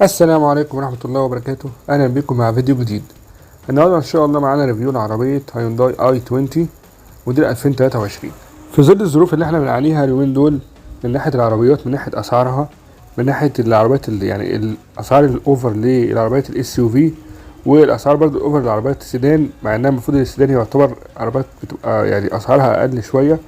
السلام عليكم ورحمة الله وبركاته. أهلا بكم مع فيديو جديد. النهاردة إن شاء الله معانا ريفيو لعربية هيونداي i20 موديل 2023. في ظل الظروف اللي احنا بنعانيها اليومين دول من ناحية العربيات، من ناحية أسعارها، من ناحية العربيات اللي يعني الأسعار الأوفر للعربيات الاس يو في، والأسعار برضه الأوفر للعربيات السيدان، مع إنها المفروض السيدان يعتبر عربيات بتبقى يعني أسعارها أقل شوية.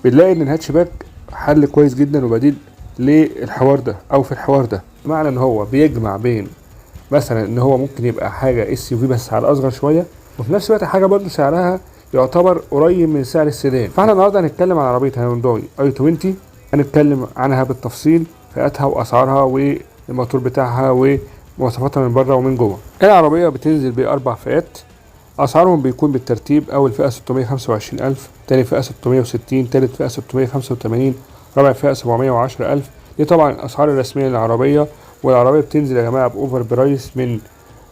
بنلاقي إن الهاتشباك حل كويس جدا وبديل للحوار ده، أو في الحوار ده بمعنى إن هو بيجمع بين مثلا ان هو ممكن يبقى حاجه اس يو في بس على اصغر شويه، وفي نفس الوقت حاجه برضه سعرها يعتبر قريب من سعر السيدان. فاحنا النهارده هنتكلم عن عربيه هيونداي i20، هنتكلم عنها بالتفصيل، فئاتها واسعارها والموتور بتاعها ومواصفاتها من بره ومن جوه. العربيه بتنزل باربع فئات، اسعارهم بيكون بالترتيب: اول فئه 625,000، تاني فئه 660، تالت فئه 685، رابع فئه 710,000. دي طبعا الاسعار الرسميه للعربيه. والعربية بتنزل يا جماعة بأوفر برايس من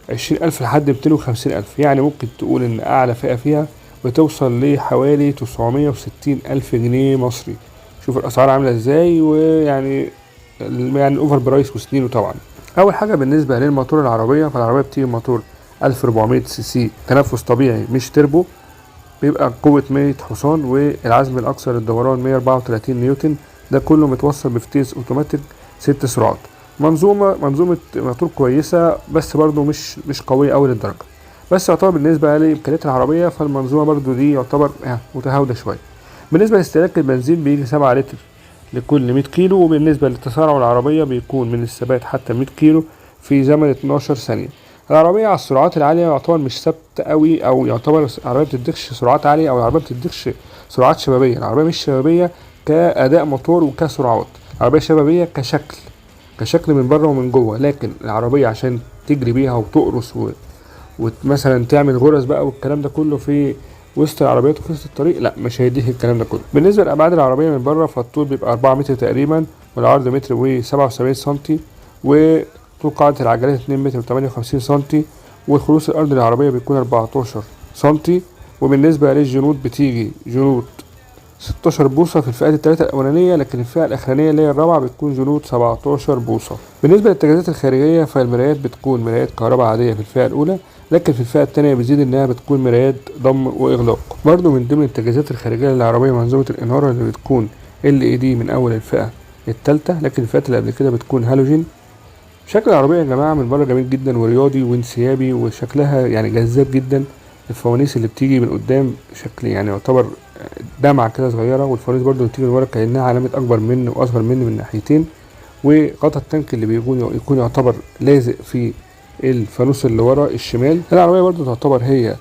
20,000 لحد 250,000، يعني ممكن تقول إن أعلى فئة فيها بتوصل لحوالي 960,000 جنيه مصري. شوف الأسعار عاملة إزاي، ويعني الأوفر برايس وسنينه طبعا. أول حاجة بالنسبة للموتور العربية، فالعربية بتيجي موتور 1400 سي سي تنفس طبيعي مش تربو، بيبقى قوة 100 حصان، والعزم الأقصى للدوران 134 نيوتن. ده كله متوصل بفتيس أوتوماتيك 6 سرعات. منظومة موتور كويسة، بس برضو مش قوية أوي للدرجة، بس يعتبر بالنسبة لإمكانيات العربية فالمنظومة برضو دي يعتبر متهاودة شوية. بالنسبة لاستهلاك البنزين بيجي 7 لتر لكل 100 كيلو، وبالنسبة للتسارع العربية بيكون من الثبات حتى 100 كيلو في زمن 12 ثانية. العربية على السرعات العالية يعتبر مش ثابتة أوي، أو يعتبر العربية بتديكش سرعات عالية، أو العربية بتديكش سرعات شبابية. العربية مش شبابية كأداء موتور وكسرعات، العربية شبابية كشكل من بره ومن جوه، لكن العربيه عشان تجري بيها وتقرص ومثلا تعمل غرز بقى والكلام ده كله في وسط العربيات وفي وسط الطريق، لا مش هيديك الكلام ده كله. بالنسبه لابعاد العربيه من بره، فالطول بيبقى 4 متر تقريبا، والعرض متر و77 سنتي، وطول قاعده العجلات 2 متر و58 سنتي، والخلوص الارضي للعربيه بيكون 14 سنتي. وبالنسبه للجنود بتيجي جنود 16 بوصة في الفئات الثلاثة الأولانية، لكن الفئة الأخرانية اللي هي الرابعة بتكون جنود 17 بوصة. بالنسبة للتجهيزات الخارجية، فالمرايات بتكون مرايات كهرباء عادية في الفئة الأولى، لكن في الفئة الثانية بتزيد إنها بتكون مرايات ضم وإغلاق. برضو من ضمن التجهيزات الخارجية للعربية منظومة الإنارة اللي بتكون LED من أول الفئة الثالثة، لكن الفئات اللي قبل كده بتكون هالوجين. شكل العربية يا جماعة من بره جميل جدا ورياضي وانسيابي، وشكلها يعني جذاب جدا. الفوانيس اللي بتيجي من قدام شكل يعني يعتبر دمعة كده صغيرة، والفوانيس برضو اللي بتيجي من ورا كأنها علامة أكبر منه وأصغر منه من ناحيتين. وغطا التانك اللي يكون يعتبر لازق في الفانوس اللي ورا الشمال. العربية برضو تعتبر هي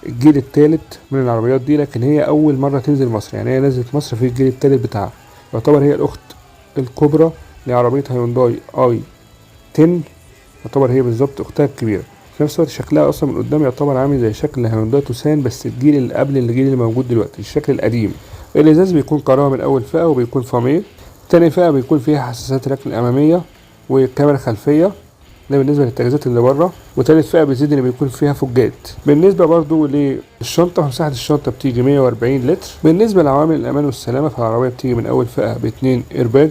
الجيل الثالث من العربيات دي، لكن هي أول مرة تنزل مصر، يعني هي نزلت مصر في الجيل الثالث بتاعها. يعتبر هي الأخت الكبرى لعربية هيونداي i10، يعتبر هي بالظبط أختها الكبيرة. في نفس الوقت شكلها اصلا من قدام يعتبر عامل زي شكل هيونداي توسان، بس الجيل اللي قبل الجيل اللي موجود دلوقتي، الشكل القديم. الازاز بيكون كهرباء من اول فئه وبيكون فاميه. تاني فئه بيكون فيها حساسات ركن اماميه وكاميرا خلفيه، ده بالنسبه للتجهيزات اللي بره. وتالت فئه بيزيد اللي بيكون فيها فوجات. بالنسبه برضو للشنطه، مساحه الشنطه بتيجي 140 لتر. بالنسبه لعوامل الامان والسلامه، فالعربيه بتيجي من اول فئه ب2 ايرباج،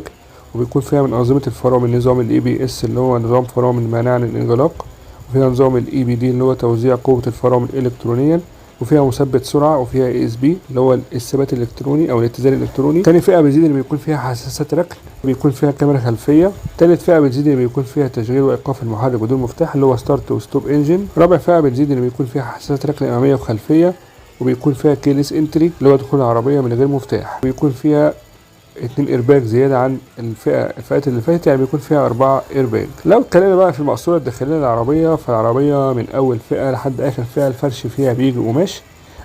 وبيكون فيها من انظمه الفرامل نظام ABS اللي هو نظام فرامل مانع عن الانغلاق، وفيها نظام EBD اللي هو توزيع قوة الفرامل إلكترونيا، وفيها مثبت سرعة، وفيها ASB اللي هو الثبات الإلكتروني أو الاتزان الإلكتروني. تاني فئة بتزيد اللي بيكون فيها حساسات ركن، بيكون فيها كاميرا خلفية. تالت فئة بتزيد اللي بيكون فيها تشغيل وإيقاف المحرك بدون مفتاح اللي هو ستارت وستوب انجن. رابع فئة بتزيد اللي بيكون فيها حساسات ركن أمامية وخلفية، وبيكون فيها كيلس انتري اللي هو دخول العربية من غير مفتاح. بيكون فيها 2 ايرباج زياده عن الفئات اللي فاتت، يعني بيكون فيها 4 ايرباج. لو اتكلمنا بقى في المقصوره الداخليه للعربيه، فالعربيه من اول فئه لحد اخر فئه الفرش فيها بيجي قماش.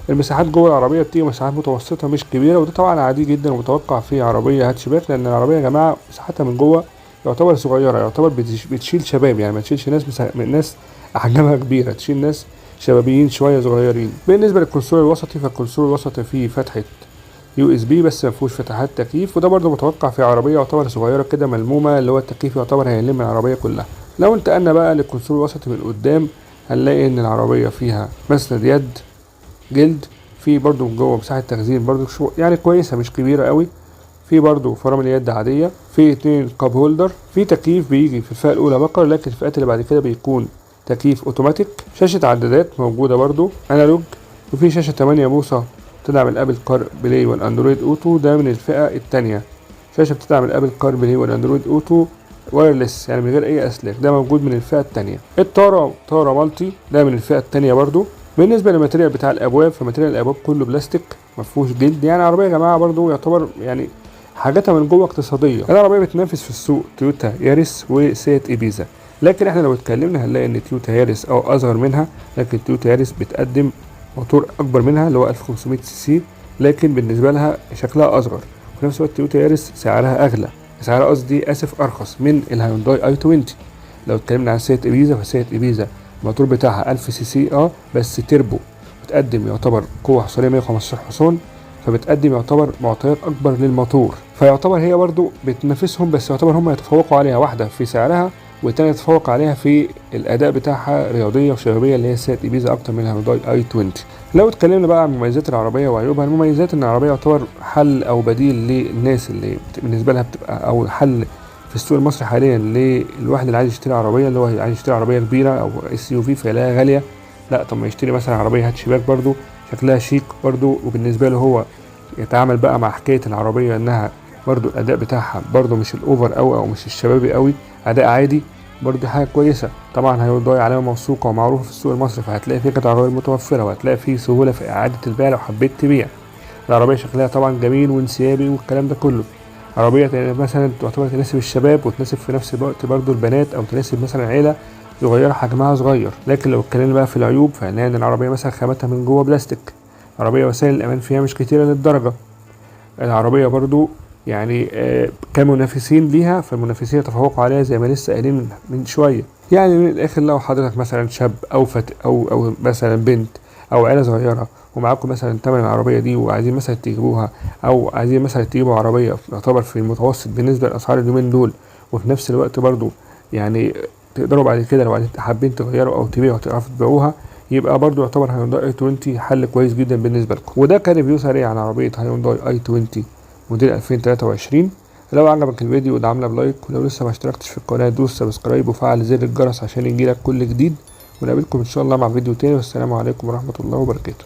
المساحات جوه العربيه بتيجي مساحات متوسطه مش كبيره، وده طبعا عادي جدا ومتوقع في عربيه هاتشباك، لان العربيه يا جماعه مساحتها من جوه يعتبر صغيره، يعتبر بتشيل شباب، يعني ما تشيلش ناس احجامها كبيره، تشيل ناس شبابيين شويه صغيرين. بالنسبه للكونسول الوسطي، فالكونسول الوسطي فيه فتحه USB بس ما فيهوش فتحات تكييف، وده برضو متوقع في عربيه يعتبر صغيره كده ملمومه، اللي هو التكييف يعتبر هيلم العربيه كلها. لو انتقلنا بقى للكونسول الوسطي من قدام، هنلاقي ان العربيه فيها مسند يد جلد، في برضو من جوه مساحه تخزين برضو يعني كويسه مش كبيره قوي، في برضو فرامل يد عاديه، في 2 كاب هولدر، في تكييف بيجي في الفئه الاولى بقر، لكن الفئات اللي بعد كده بيكون تكييف اوتوماتيك، شاشه عدادات موجوده برضو انالوج، وفي شاشه 8 بوصه تدعم الابل كار بلاي والاندرويد اوتو، ده من الفئه الثانيه. شاشه بتدعم الابل كار بلاي والاندرويد اوتو وايرلس يعني من غير اي اسلاك، ده موجود من الفئه الثانيه. طاره مالتي ده من الفئه الثانيه برضو. بالنسبه للماتيريال بتاع الابواب، فماتيريال الابواب كله بلاستيك مفهوش جلد، يعني عربيه يا جماعه برضو يعتبر يعني حاجاتها من جوه اقتصاديه. العربيه بتنافس في السوق تويوتا ياريس وسيات ايبيزا، لكن احنا لو اتكلمنا هنلاقي ان تويوتا ياريس او اصغر منها، لكن تويوتا ياريس بتقدم موتور اكبر منها اللي هو 1500 سي سي، لكن بالنسبه لها شكلها اصغر. وفي نفس الوقت تويوتا ياريس سعرها اغلى، سعرها قصدي ارخص من الهيونداي اي 20. لو اتكلمنا عن سيات ايبيزا، فسيات ايبيزا الموتور بتاعها 1000 سي سي بس تربو، بتقدم يعتبر قوه حصانيه 115 حصان، فبتقدم يعتبر معطيات اكبر للموتور، فيعتبر هي برضو بتنافسهم، بس يعتبر هم يتفوقوا عليها، واحده في سعرها والتانية يتفوق عليها في الاداء بتاعها رياضيه وشبابيه اللي هي سيات ايبيزا اكتر من الهيونداي اي 20. لو اتكلمنا بقى عن مميزات العربيه وعيوبها، المميزات ان العربيه يعتبر حل او بديل للناس اللي بالنسبه لها بتبقى او حل في السوق المصري حاليا للواحد اللي عايز يشتري عربيه، اللي هو عايز يشتري عربيه كبيره او اس يو في فيلاقيها غاليه، لا طب ما يشتري مثلا عربيه هاتشباك برضو شكلها شيك برضو، وبالنسبه له هو يتعامل بقى مع حكايه العربيه انها برضو الاداء بتاعها برضو مش الاوفر او مش الشبابي قوي، اداء عادي، برضو حاجه كويسه. طبعا هيونداي علامه موثوقه ومعروفه في السوق المصري، فهتلاقي فيه قطع غير متوفره، وهتلاقي فيه سهوله في اعاده البيع لو حبيت تبيع. العربيه شكلها طبعا جميل وانسيابي والكلام ده كله، عربيه مثلا تعتبر تناسب الشباب وتناسب في نفس الوقت برضو البنات، او تناسب مثلا عيله صغيره حجمها صغير. لكن لو اتكلمنا بقى في العيوب، فهنلاقي ان العربيه مثلا خامتها من جوه بلاستيك، العربيه وسائل الامان فيها مش كتيره للدرجه. العربيه برضو يعني كمنافسين ليها، فالمنافسين يتفوقوا عليها زي ما لسه قايلين من شويه. يعني من الاخر لو حضرتك مثلا شاب او او مثلا بنت او عيله صغيره ومعاكم مثلا تمن العربيه دي وعايزين مثلا تجيبوها، او عايزين مثلا تجيبوا عربيه يعتبر في المتوسط بالنسبه لاسعار اليومين دول، وفي نفس الوقت برضو يعني تقدروا بعد كده لو حابين تغيروا او تبيعوا تعرفوا تبيعوها، يبقى برضو يعتبر هيونداي اي 20 حل كويس جدا بالنسبه لكم. وده كان ريفيو سريع عن عربيه هيونداي اي 20 موديل 2023. لو عجبك الفيديو ادعمنا بلايك، ولو لسه ما اشتركتش في القناه دوس سبسكرايب وفعل زر الجرس عشان يجيلك كل جديد، ونقابلكم ان شاء الله مع فيديو تاني، والسلام عليكم ورحمه الله وبركاته.